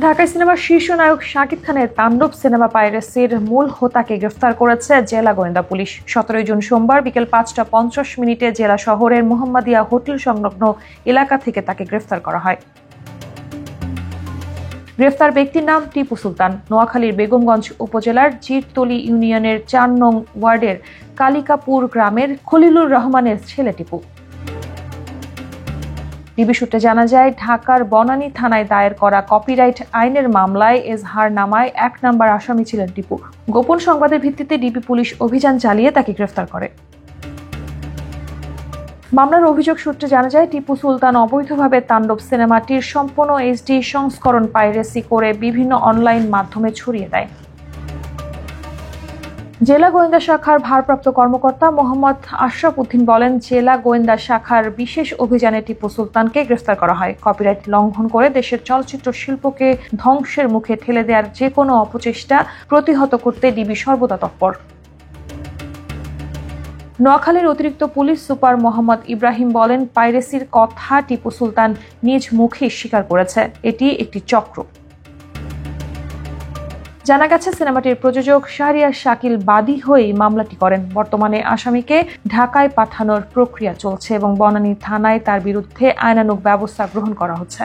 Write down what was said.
ঢাকাই সিনেমার শীর্ষ নায়ক শাকিব খানের তাণ্ডব সিনেমা পাইরেসির মূল হোতাকে গ্রেফতার করেছে জেলা গোয়েন্দা পুলিশ। 17 জুন সোমবার বিকেল 5:50 জেলা শহরের মোহাম্মদিয়া হোটেল সংলগ্ন এলাকা থেকে তাকে গ্রেফতার করা হয়। গ্রেফতার ব্যক্তির নাম টিপু সুলতান। নোয়াখালীর বেগমগঞ্জ উপজেলার জিরতলী ইউনিয়নের 4 নং ওয়ার্ডের কালিকাপুর গ্রামের খলিলুর রহমানের ছেলে টিপু। ডিবি সূত্রে জানা যায়, ঢাকার বনানী থানায় দায়ের করা কপিরাইট আইনের মামলায় এজাহারনামায় 1 নম্বর আসামি ছিলেন টিপু। গোপন সংবাদের ভিত্তিতে ডিবি পুলিশ অভিযান চালিয়ে তাকে গ্রেফতার করে। মামলার অভিযোগ সূত্রে জানা যায়, টিপু সুলতান অবৈধভাবে তাণ্ডব সিনেমাটির সম্পূর্ণ এইচডি সংস্করণ পাইরেসি করে বিভিন্ন অনলাইন মাধ্যমে ছড়িয়ে দেয়। জেলা গোয়েন্দা শাখার ভারপ্রাপ্ত কর্মকর্তা মোহাম্মদ আশরাফ উদ্দিন বলেন, জেলা গোয়েন্দা শাখার বিশেষ অভিযানে টিপু সুলতানকে গ্রেফতার করা হয়। কপিরাইট লঙ্ঘন করে দেশের চলচ্চিত্র শিল্পকে ধ্বংসের মুখে ঠেলে দেওয়ার যে কোনো অপচেষ্টা প্রতিহত করতে ডিবি সর্বদা তৎপর। নোয়াখালীর অতিরিক্ত পুলিশ সুপার মোহাম্মদ ইব্রাহিম বলেন, পাইরেসির কথা টিপু সুলতান নিজ মুখে স্বীকার করেছে। এটি একটি চক্র। জানা গেছে, সিনেমাটির প্রযোজক শাহরিয়ার শাকিল বাদী হয়ে মামলাটি করেন। বর্তমানে আসামিকে ঢাকায় পাঠানোর প্রক্রিয়া চলছে এবং বনানী থানায় তার বিরুদ্ধে আইনানুগ ব্যবস্থা গ্রহণ করা হচ্ছে।